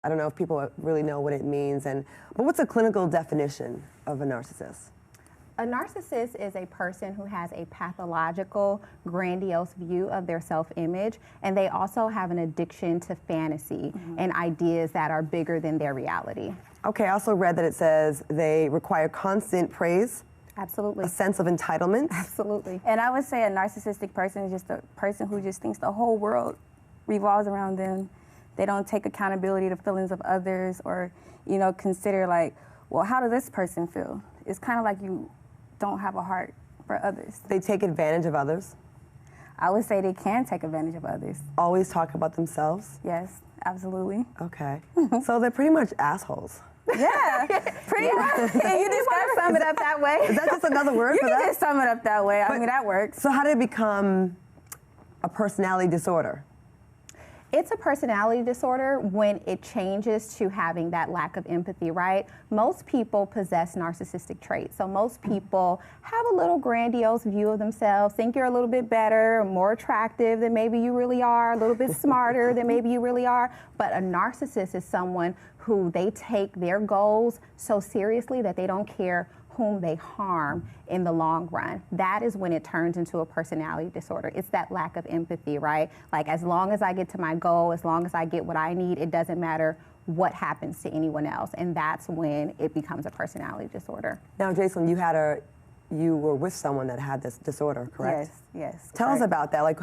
I don't know if people really know what it means, but what's a clinical definition of a narcissist? A narcissist is a person who has a pathological, grandiose view of their self-image, and they also have an addiction to fantasy and ideas that are bigger than their reality. Okay, I also read that it says they require constant praise. Absolutely. A sense of entitlement. Absolutely. And I would say a narcissistic person is just a person who just thinks the whole world revolves around them. They don't take accountability to feelings of others or, you know, consider like, well, how does this person feel? It's kind of like you don't have a heart for others. They take advantage of others? I would say they can take advantage of others. Always talk about themselves? Yes, absolutely. Okay. So they're pretty much assholes. Yeah, pretty much. And you just gotta sum it up that way. Is that just another word for that? You can just sum it up that way. I mean, that works. So how did it become a personality disorder? It's a personality disorder when it changes to having that lack of empathy, right? Most people possess narcissistic traits. So most people have a little grandiose view of themselves, think you're a little bit better, more attractive than maybe you really are, a little bit smarter than maybe you really are. But a narcissist is someone who they take their goals so seriously that they don't care whom they harm in the long run. That is when it turns into a personality disorder. It's that lack of empathy, right? Like, as long as I get to my goal, as long as I get what I need, it doesn't matter what happens to anyone else. And that's when it becomes a personality disorder. Now, Jaslyn, you were with someone that had this disorder, correct? Yes, yes. Tell us about that. Like,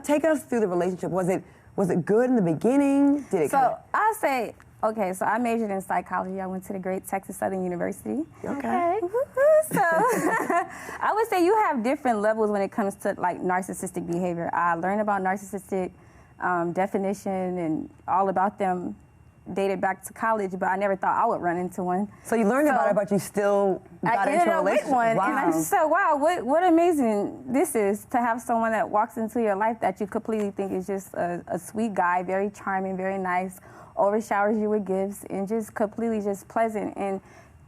take us through the relationship. Was it good in the beginning? Did it? So I say, okay, so I majored in psychology. I went to the great Texas Southern University. Okay. So I would say you have different levels when it comes to like narcissistic behavior. I learned about narcissistic definition and all about them dated back to college, but I never thought I would run into one. So you learned about it, but you still got into a relationship. With one, wow. And I just said, wow, what amazing this is to have someone that walks into your life that you completely think is just a sweet guy, very charming, very nice, overshowers you with gifts, and just completely just pleasant. And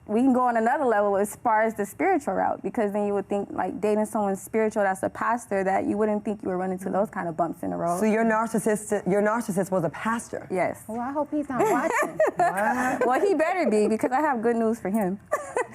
we can go on another level as far as the spiritual route, because then you would think like dating someone spiritual that's a pastor, that you wouldn't think you would run into those kind of bumps in the road. So your narcissist was a pastor? Yes. Well, I hope he's not watching. Well, he better be, because I have good news for him.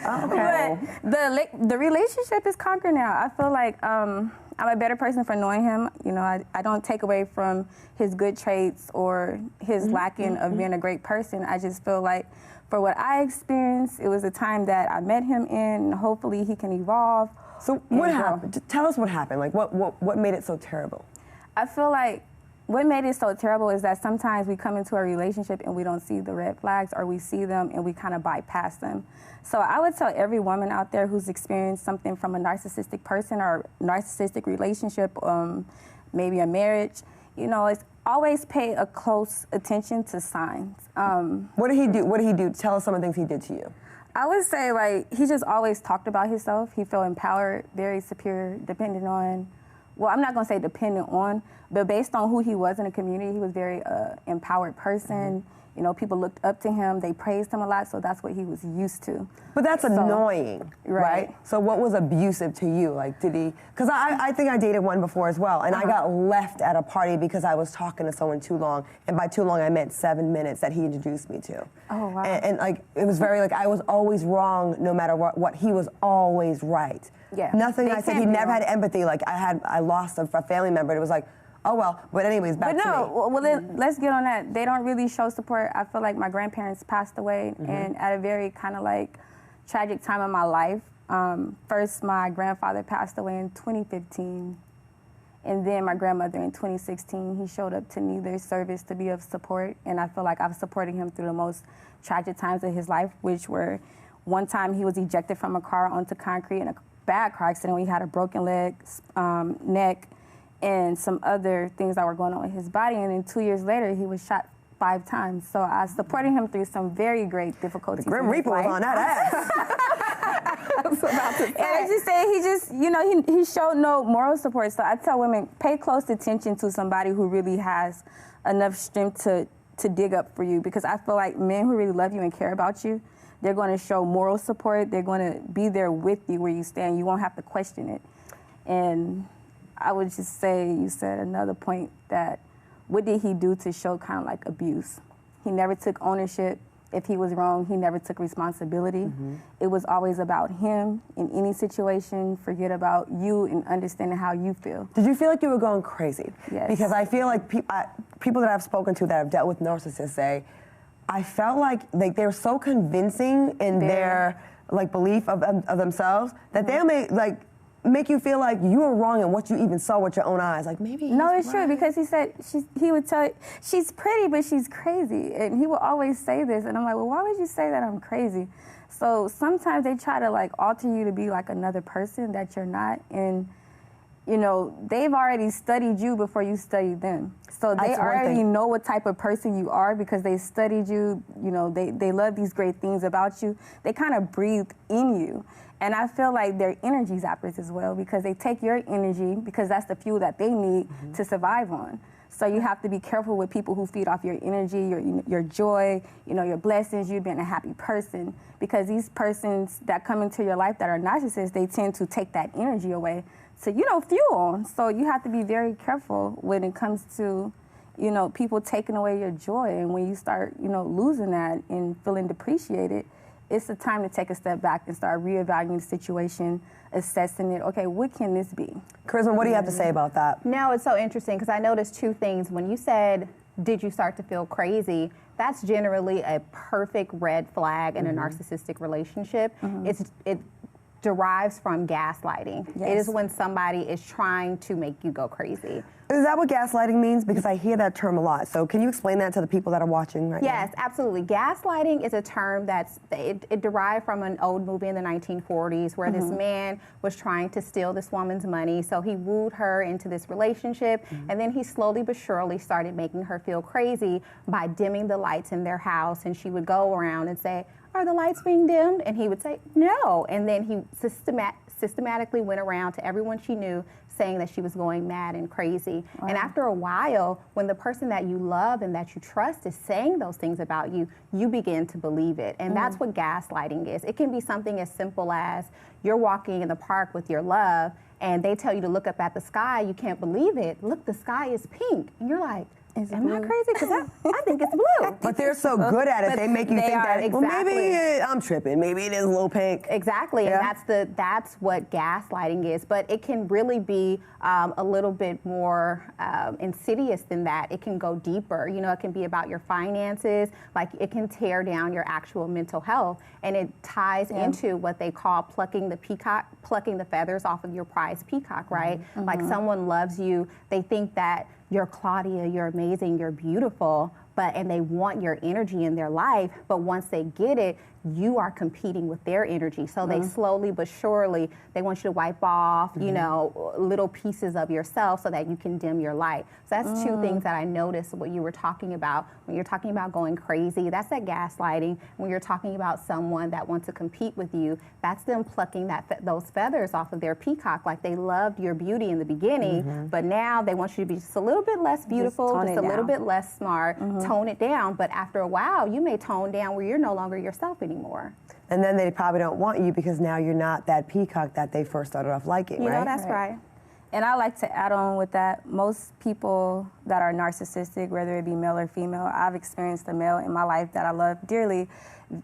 Okay. But the relationship is conquered now. I feel like I'm a better person for knowing him. You know, I don't take away from his good traits or his lacking of being a great person. I just feel like for what I experienced, it was a time that I met him in, and hopefully he can evolve. So what happened? Tell us what happened. Like, what made it so terrible? I feel like what made it so terrible is that sometimes we come into a relationship and we don't see the red flags, or we see them and we kind of bypass them. So I would tell every woman out there who's experienced something from a narcissistic person or narcissistic relationship, maybe a marriage, you know, it's always pay a close attention to signs. What did he do? What did he do? Tell us some of the things he did to you. I would say, like, he just always talked about himself. He felt empowered, very superior, dependent on, well, I'm not going to say dependent on, but based on who he was in the community, he was very empowered person. You know, people looked up to him. They praised him a lot, so that's what he was used to. But that's annoying, right? So what was abusive to you? Like, did he, because I think I dated one before as well, and I got left at a party because I was talking to someone too long, and by too long I meant 7 minutes that he introduced me to. Oh, wow. And like, it was very, like, I was always wrong no matter what, he was always right. Yeah. Nothing I said, he never had empathy. Like, I lost a family member, and it was like, oh, well, but anyways, back to me. Well, then, let's get on that. They don't really show support. I feel like my grandparents passed away, and at a very kind of like tragic time in my life. First, my grandfather passed away in 2015, and then my grandmother in 2016. He showed up to neither service to be of support, and I feel like I've supported him through the most tragic times of his life, which were one time he was ejected from a car onto concrete in a bad car accident. He had a broken leg, neck, and some other things that were going on with his body. And then 2 years later, he was shot 5 times. So I supported him through some very great difficulties. The Grim Reaper was on that ass. I was about to say. And I just say, he just, you know, he showed no moral support. So I tell women, pay close attention to somebody who really has enough strength to dig up for you. Because I feel like men who really love you and care about you, they're going to show moral support. They're going to be there with you where you stand. You won't have to question it. And I would just say, you said another point, that what did he do to show kind of like abuse? He never took ownership. If he was wrong, he never took responsibility. It was always about him in any situation. Forget about you and understanding how you feel. Did you feel like you were going crazy? Yes. Because I feel like people that I've spoken to that have dealt with narcissists say, I felt like they're so convincing in their like belief of themselves that they'll make you feel like you were wrong in what you even saw with your own eyes. Like maybe no, it's right. true because he said he would tell she's pretty but she's crazy, and he would always say this, and I'm like, well, why would you say that I'm crazy? So sometimes they try to like alter you to be like another person that you're not, and you know they've already studied you before you studied them, so they already know what type of person you are because they studied you. You know they love these great things about you. They kind of breathe in you. And I feel like they're energy zappers as well because they take your energy because that's the fuel that they need to survive on. So you have to be careful with people who feed off your energy, your joy, you know, your blessings, you being a happy person. Because these persons that come into your life that are narcissists, they tend to take that energy away to, you know, fuel. So you have to be very careful when it comes to, you know, people taking away your joy. And when you start, you know, losing that and feeling depreciated, it's the time to take a step back and start reevaluating the situation, assessing it. Okay, what can this be? Charisma, what do you have to say about that? No, it's so interesting because I noticed two things. When you said, did you start to feel crazy? That's generally a perfect red flag in a narcissistic relationship. It derives from gaslighting. Yes. It is when somebody is trying to make you go crazy. Is that what gaslighting means? Because I hear that term a lot. So can you explain that to the people that are watching right now? Yes, absolutely. Gaslighting is a term it derived from an old movie in the 1940s where this man was trying to steal this woman's money. So he wooed her into this relationship, and then he slowly but surely started making her feel crazy by dimming the lights in their house. And she would go around and say, are the lights being dimmed? And he would say, no. And then he systematically went around to everyone she knew saying that she was going mad and crazy. Wow. And after a while, when the person that you love and that you trust is saying those things about you, you begin to believe it. And that's what gaslighting is. It can be something as simple as you're walking in the park with your love and they tell you to look up at the sky. You can't believe it. Look, the sky is pink. And you're like, am I crazy? Because I think it's blue. But they're so good at it, they make you think that, well, maybe I'm tripping. Maybe it is a little pink. Exactly, Yeah. and that's what gaslighting is. But it can really be a little bit more insidious than that. It can go deeper. You know, it can be about your finances. Like, it can tear down your actual mental health. And it ties into what they call plucking the feathers off of your prized peacock, right? Like, someone loves you. They think that you're Claudia, you're amazing, you're beautiful, and they want your energy in their life, but once they get it, you are competing with their energy. So they slowly but surely, they want you to wipe off, you know, little pieces of yourself so that you can dim your light. So that's two things that I noticed what you were talking about. When you're talking about going crazy, that's that gaslighting. When you're talking about someone that wants to compete with you, that's them plucking those feathers off of their peacock. Like, they loved your beauty in the beginning, but now they want you to be just a little bit less beautiful, just a little bit less smart, tone it down. But after a while, you may tone down where you're no longer yourself anymore. And then they probably don't want you because now you're not that peacock that they first started off liking, You right? know, that's right. And I like to add on with that, most people that are narcissistic, whether it be male or female, I've experienced a male in my life that I love dearly.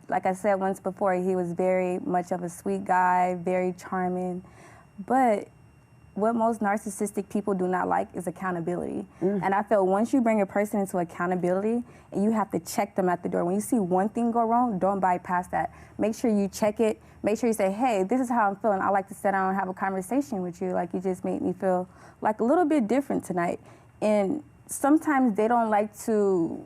Like I said once before, he was very much of a sweet guy, very charming. But what most narcissistic people do not like is accountability. And I feel once you bring a person into accountability, and you have to check them at the door. When you see one thing go wrong, don't bypass that. Make sure you check it. Make sure you say, hey, this is how I'm feeling. I like to sit down and have a conversation with you. Like, you just made me feel like a little bit different tonight. And sometimes they don't like to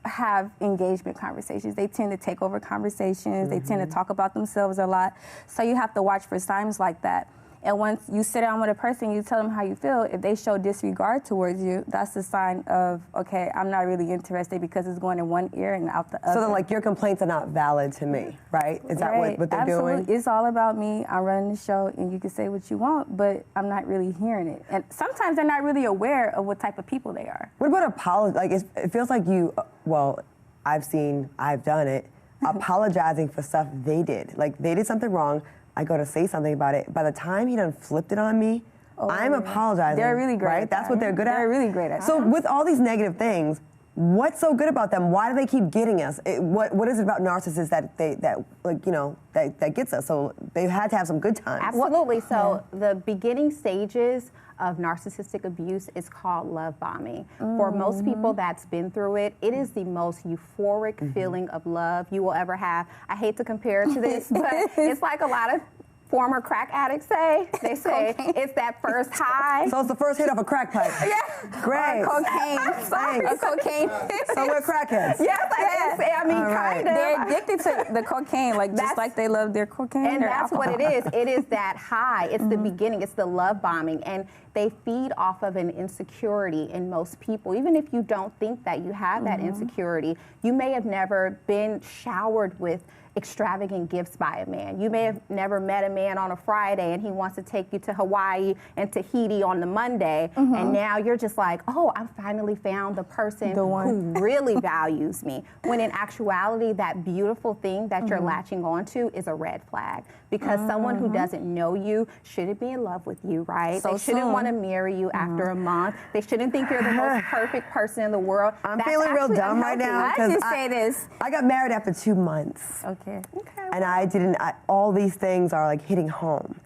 have engagement conversations. They tend to take over conversations. They tend to talk about themselves a lot. So you have to watch for signs like that. And once you sit down with a person, you tell them how you feel. If they show disregard towards you, that's a sign of, okay, I'm not really interested because it's going in one ear and out the other. So then, like, your complaints are not valid to me, right? Is that what they're Absolutely. doing? It's all about me. I'm running the show, and you can say what you want, but I'm not really hearing it. And sometimes they're not really aware of what type of people they are. What about apology? Like, it feels like you, well, I've done it, apologizing for stuff they did. Like, they did something wrong. I go to say something about it. By the time he done flipped it on me, I'm apologizing. They're really great right? at That's that. what they're good at. They're really great at So that. with all these negative things, what's so good about them? Why do they keep getting us? What is it about narcissists that gets us? So they had to have some good times. Absolutely. So the beginning stages of narcissistic abuse is called love bombing. For most people that's been through it, it is the most euphoric feeling of love you will ever have. I hate to compare it to this, but it's like a lot of former crack addicts say. They say it's that first high. So it's the first hit of a crack pipe. Yeah. Great. Or cocaine. Thanks. Cocaine. So we're crackheads. Yes, I mean, kind of. They're addicted to the cocaine, just like they love their cocaine. And or that's alcohol. what it is. It is that high. It's the beginning. It's the love bombing. And they feed off of an insecurity in most people. Even if you don't think that you have that insecurity, you may have never been showered with extravagant gifts by a man. You may have never met a man on a Friday and he wants to take you to Hawaii and Tahiti on the Monday, and now you're just like, oh, I finally found the person who really values me. When in actuality, that beautiful thing that you're latching onto is a red flag, because someone who doesn't know you shouldn't be in love with you, right? So they shouldn't want to marry you after a month. They shouldn't think you're the most perfect person in the world. I'm feeling real dumb right now. I just say this. I got married after 2 months. Okay. And all these things are like hitting home.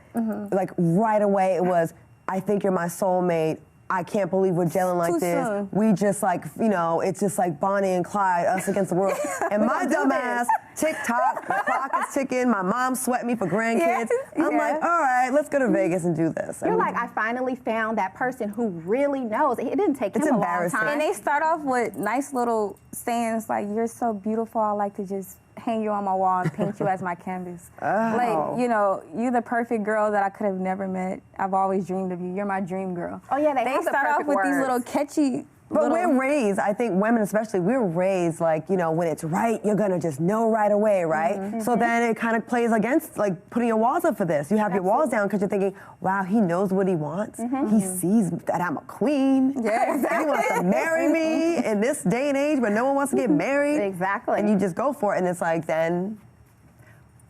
Like right away it was, I think you're my soulmate. I can't believe we're gelling like Too this. soon. We just like, it's just like Bonnie and Clyde, us against the world. And my dumb ass, tick-tock, the clock is ticking, my mom sweat me for grandkids. I'm like, all right, let's go to Vegas and do this. You're like, I finally found that person who really knows. It didn't take him a long embarrassing. time. And they start off with nice little sayings like, you're so beautiful, I like to just hang you on my wall and paint you as my canvas. Like, you're the perfect girl that I could have never met. I've always dreamed of you. You're my dream girl. Oh yeah, they start off with these little catchy. But we're raised, I think women especially, we're raised like, when it's right, you're gonna just know right away, right? So then it kind of plays against like putting your walls up for this. You have your walls down because you're thinking, wow, he knows what he wants. He sees that I'm a queen. He wants to marry me in this day and age where no one wants to get married. Exactly. And you just go for it, and it's like, then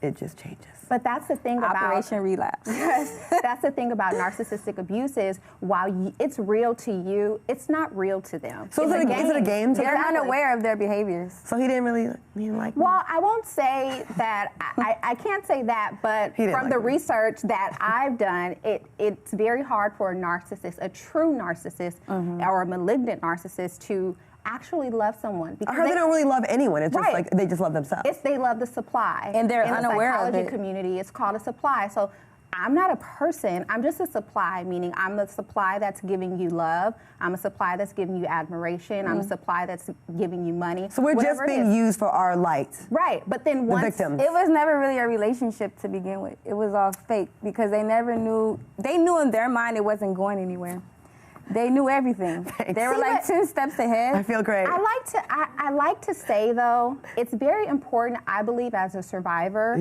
it just changes. But that's the thing about Operation Relapse. That's the thing about narcissistic abuse is while it's real to you, it's not real to them. So is it a game? They're unaware of their behaviors. So he didn't really like me? Well, I won't say that. I can't say that, but from the research that I've done, it's very hard for a narcissist, a true narcissist, or a malignant narcissist to actually love someone. I heard they don't really love anyone. It's just like they just love themselves. They love the supply. And they're unaware of it. In the psychology community, it's called a supply. So I'm not a person. I'm just a supply, meaning I'm the supply that's giving you love. I'm a supply that's giving you admiration. I'm a supply that's giving you money. So we're just being used for our light. Right. But then once victims. It was never really a relationship to begin with. It was all fake because they never knew. They knew in their mind it wasn't going anywhere. They knew everything. Thanks. They were like 10 steps ahead. I feel great. I like to say, though, it's very important, I believe, as a survivor,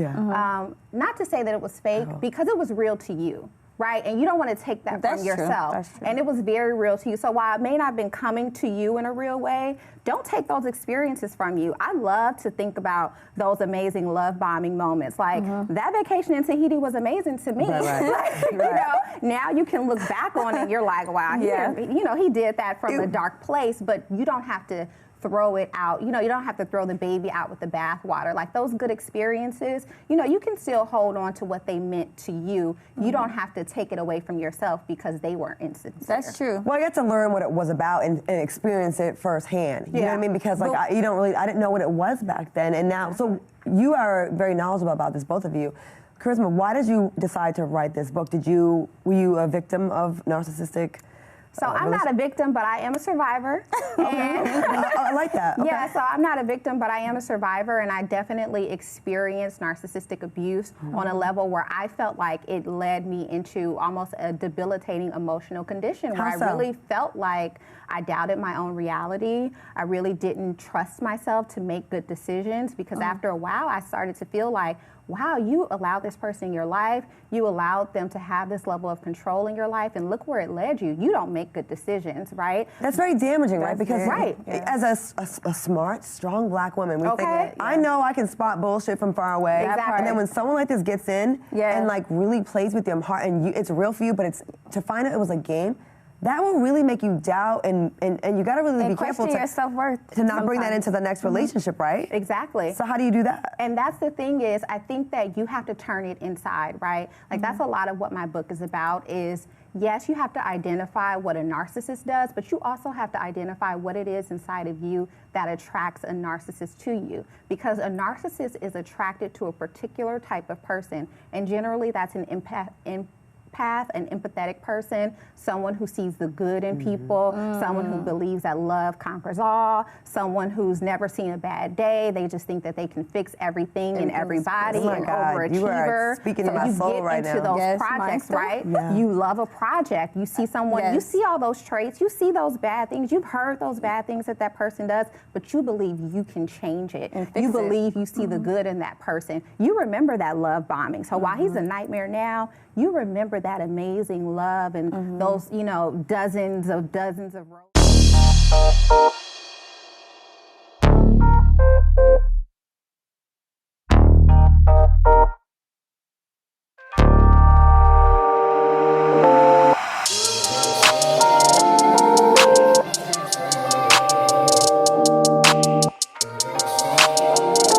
not to say that it was fake, because it was real to you. Right? And you don't want to take that from yourself. That's true. And it was very real to you. So while it may not have been coming to you in a real way, don't take those experiences from you. I love to think about those amazing love bombing moments. Like that vacation in Tahiti was amazing to me. Now you can look back on it and you're like, wow, he did that from a dark place, but you don't have to throw it out. You don't have to throw the baby out with the bathwater. Like those good experiences, you can still hold on to what they meant to you. You don't have to take it away from yourself because they weren't insincere. That's true. Well, I got to learn what it was about and experience it firsthand. You know what I mean? Because I didn't know what it was back then, and now, so you are very knowledgeable about this, both of you. Charisma, why did you decide to write this book? Were you a victim of narcissistic? So I'm not a victim, but I am a survivor. I like that. Okay. Yeah, so I'm not a victim, but I am a survivor, and I definitely experienced narcissistic abuse on a level where I felt like it led me into almost a debilitating emotional condition where I really felt like I doubted my own reality. I really didn't trust myself to make good decisions because after a while I started to feel like, wow, you allowed this person in your life, you allowed them to have this level of control in your life, and look where it led you. You don't make good decisions, right? That's very damaging, right? Because as a smart, strong black woman, we think, I know I can spot bullshit from far away. Exactly. And then when someone like this gets in and like really plays with your heart and it's real for you, but it's to find out it was a game, that will really make you doubt and you got to really be careful question your self-worth to not bring that into the next relationship, right? Exactly. So how do you do that? And that's the thing is, I think that you have to turn it inside, right? Like that's a lot of what my book is about is, yes, you have to identify what a narcissist does, but you also have to identify what it is inside of you that attracts a narcissist to you. Because a narcissist is attracted to a particular type of person, and generally that's an empath, an empathetic person, someone who sees the good in people, someone who believes that love conquers all, someone who's never seen a bad day. They just think that they can fix everything and everybody, oh an God, overachiever. you are speaking to my soul right now. You get into those projects, right? Yeah. You love a project. You see someone, you see all those traits, you see those bad things, you've heard those bad things that that person does, but you believe you can change it. You believe you see the good in that person. You remember that love bombing. So while he's a nightmare now, you remember that amazing love and those, dozens of roses.